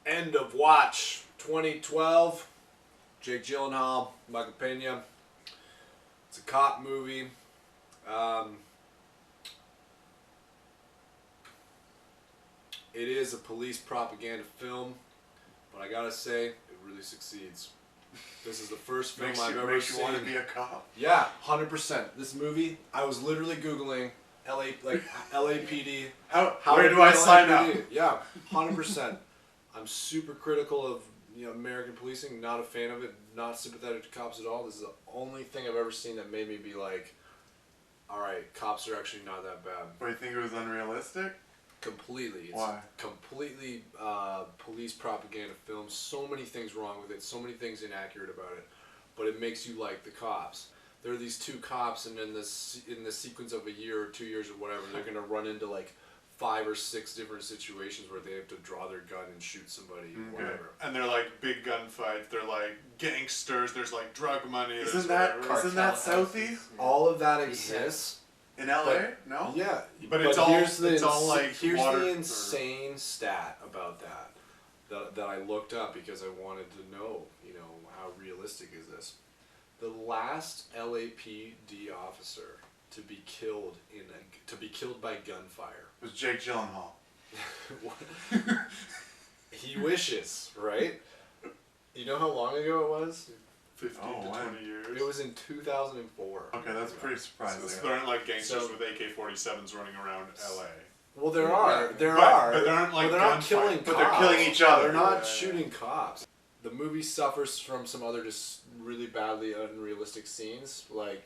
End of watch 2012. Jake Gyllenhaal, Michael Pena. It's a cop movie. It is a police propaganda film, but I gotta say, it really succeeds. This is the first film I've ever seen. Makes you want to be a cop? Yeah, 100%. This movie, I was literally Googling LAPD. Where do I sign up? Yeah, 100%. I'm super critical of American policing. Not a fan of it. Not sympathetic to cops at all. This is the only thing I've ever seen that made me be like, all right, cops are actually not that bad. But you think it was unrealistic? Completely. It's Why? Completely police propaganda film. So many things wrong with it. So many things inaccurate about it. But it makes you like the cops. There are these two cops, and in the sequence of a year or 2 years or whatever, they're gonna run into like 5 or 6 different situations where they have to draw their gun and shoot somebody, whatever. And they're like big gunfights. They're like gangsters. There's like drug money. Isn't that Southie? All of that exists. In LA? No? Yeah, but it's all like here's water the insane stat about that I looked up because I wanted to know, how realistic is this? The last LAPD officer to be killed by gunfire It was Jake Gyllenhaal. He wishes, right? You know how long ago it was? 15 to 20 years. It was in 2004. Okay, that's pretty surprising. So there aren't like gangsters with AK-47s running around LA. Well, there are. But there aren't like they're not killing cops. But they're killing each other. They're not shooting cops. The movie suffers from some other just really badly unrealistic scenes, like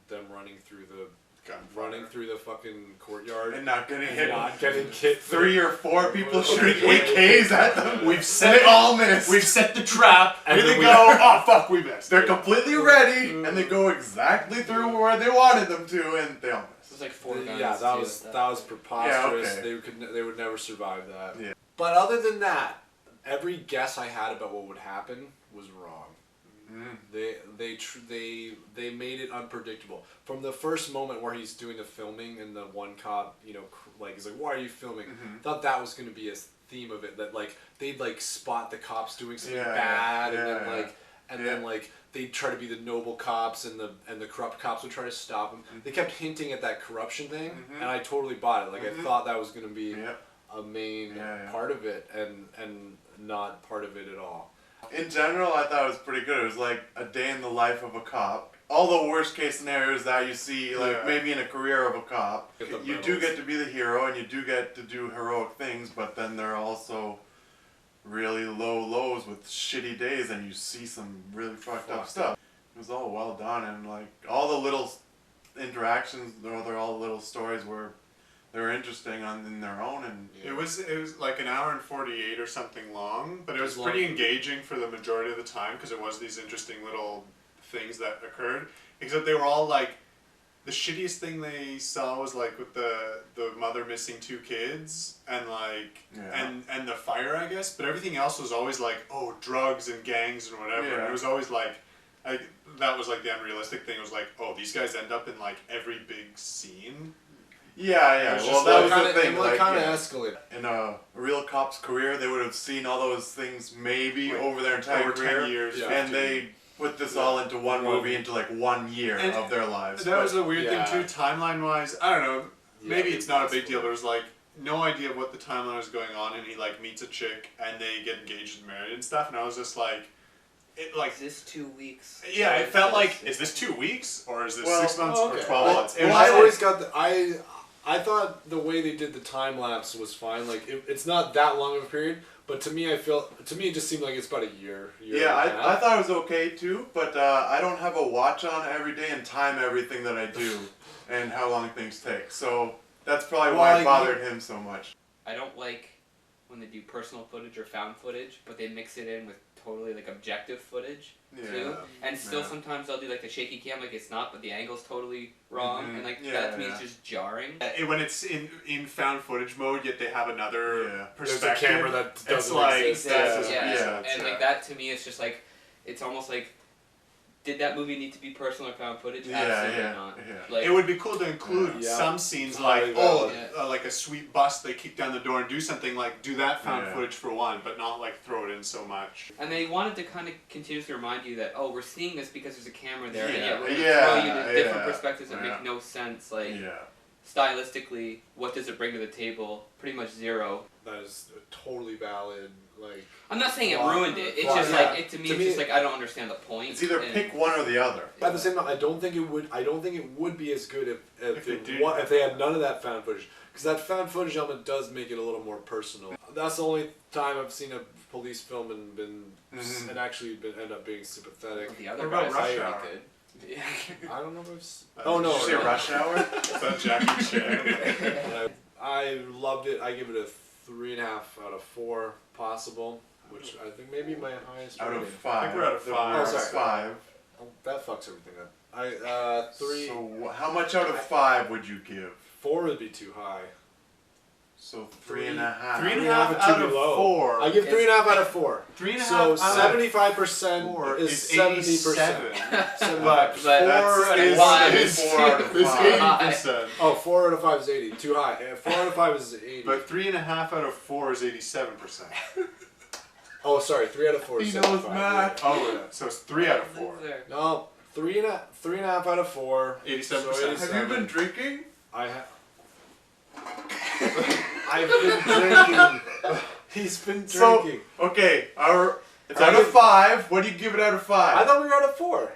them running through the fucking courtyard and not getting hit. Not getting hit. 3 or 4 people shooting AKs at them. We've set it all missed. We've set the trap. And here they go. Oh fuck, we missed. They're completely ready, and they go exactly through where they wanted them to, and they all miss. It was like 4 guns. Yeah, that was preposterous. Yeah, okay. They would never survive that. Yeah. But other than that, every guess I had about what would happen was wrong. They made it unpredictable from the first moment where he's doing the filming and the one cop he's like, why are you filming? Thought that was going to be a theme of it, that like they'd like spot the cops doing something bad and then they'd try to be the noble cops and the corrupt cops would try to stop them. They kept hinting at that corruption thing, and I totally bought it. Like I thought that was going to be a main part of it, and not part of it at all. In general, I thought it was pretty good. It was like a day in the life of a cop. All the worst case scenarios that you see, like maybe in a career of a cop, you do get to be the hero and you do get to do heroic things, but then there are also really low lows with shitty days, and you see some really fucked up stuff. It was all well done, and like all the little interactions, they're all little stories where they're interesting in their own, and it was like an hour and 48 or something long, but it was pretty engaging for the majority of the time because it was these interesting little things that occurred. Except they were all like, the shittiest thing they saw was like with the mother missing 2 kids and like and the fire, I guess. But everything else was always like, oh, drugs and gangs and whatever. Yeah. And it was always like that was like the unrealistic thing. It was like, oh, these guys end up in like every big scene. Yeah. Well, that was the thing. It kind of escalated. In a real cop's career, they would have seen all those things maybe over their entire career, 10 years, and they put this all into one movie, into like 1 year of their lives. That was a weird thing too, timeline-wise. I don't know. Maybe it's not a big deal. There was like no idea what the timeline was going on, and he like meets a chick, and they get engaged and married and stuff, and I was just like. Is this 2 weeks? Yeah, it felt like, is this 2 weeks or is this 6 months or 12 months? I always got I thought the way they did the time lapse was fine. Like it's not that long of a period, but to me it just seemed like it's about a year. Yeah, I thought it was okay too, but I don't have a watch on every day and time everything that I do and how long things take. So that's probably why it bothered him so much. I don't like when they do personal footage or found footage, but they mix it in with totally like objective footage too. And still sometimes they'll do like the shaky cam, like it's not, but the angle's totally wrong, and like that to me is just jarring. When it's in found footage mode, yet they have another perspective. There's a camera that doesn't exist. And like that to me, it's just like, it's almost like did that movie need to be personal or found footage? Yeah, Absolutely yeah, not. yeah. Like, It would be cool to include Yeah. some scenes Highly like, valid. like a sweet bus they kick down the door and do something like, do that found Yeah. footage for one, but not like throw it in so much. and they wanted to kind of continuously remind you that, oh, we're seeing this because there's a camera there, and Yeah. yet we're going to Yeah, throw you to different yeah, perspectives that yeah. make no sense. Like, Yeah. stylistically, what does it bring to the table? Pretty much zero. That is totally valid. Like, I'm not saying it Well, ruined it. It's well, just yeah. like it to me. To It's me- just like I don't understand the point. It's either and- pick one or the other. at the same time, I don't think it would. I don't think it would be as good If they if did. if they had none of that found footage. Because that found footage element does make it a little more personal. That's the only time I've seen a police film and been Mhm. and actually end up being sympathetic. The other What about guys Rush are really Hour? good. I don't know if I've. Uh, Oh did no! Did you say no. Rush Hour? Is that Jackie Chan? I loved it. I give it a 3.5 out of 4 possible, which I think maybe my highest. Out of rating. 5. I think we're out of The 5. worst Oh, sorry. 5. Oh, that fucks everything up. 3. So how much out of 5 would you give? 4 would be too high. So 3.5. 3.5 would out be of low. 4. I give 3.5 out of 4. 3.5 So out of 75% 4 is is 70%. 87. But 4 that's is, five. is 4 out of is 5. 80%. Oh, 4 out of 5 is 80. Too high. 4 out of 5 is 80. But 3.5 out of 4 is 87%. Oh, sorry. 3 out of 4 is He knows 75. math. Oh, yeah. So it's 3 out of 4. No, 3.5 out of 4. 87%. So Have you been drinking? I have. I've been drinking. He's been So, drinking. okay, it's I out of give- 5. What do you give it out of 5? I thought we were out of 4.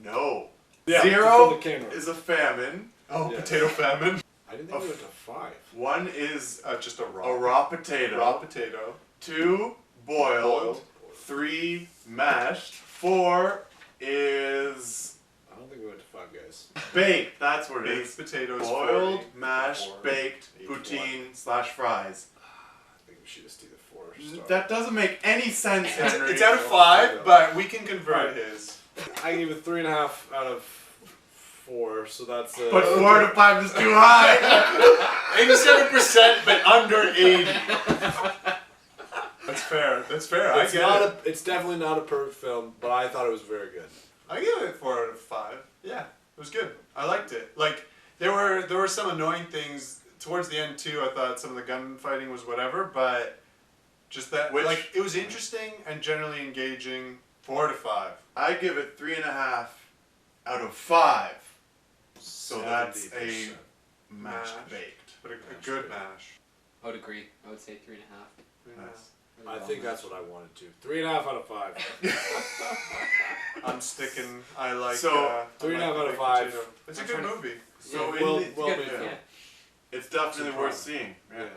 No. Yeah, 0 from the camera. is a famine. Oh, Yeah. potato famine. I didn't think we went to 5. 1 is Just a a raw potato. raw potato. 2 boiled. 3 mashed. 4 is I don't think we went to 5, guys. baked. That's what it Baked is. potatoes. Boiled, 40, mashed, 4, baked, 81. I poutine/fries. think we should just do the 4 star. That doesn't make any sense, Henry. It's out of 5, but we can convert Right. his. I give it 3.5 out of 4, so that's But 4 out of 5 is too high. 87%, but under 80. That's fair. That's fair. it's not a, it's definitely not a perfect film, but I thought it was very good. I give it 4 out of 5. Yeah, it was good. I liked it. Like there were some annoying things towards the end too. I thought some of the gunfighting was whatever, but just that like it was interesting and generally engaging. 4 to 5. I give it 3.5 out of 5. So that's a 70%. mashed Mash. baked. But a good mash. I would agree. I would say 3.5. Nice. I think that's what I wanted to. 3.5 out of 5. I'm sticking. I like. So, I 3.5 like out of baked 5. potato. It's a I'm good trying to- movie. So well, in the, well Good, made. yeah. it's definitely It's a worth crime. seeing. Yeah. Yeah.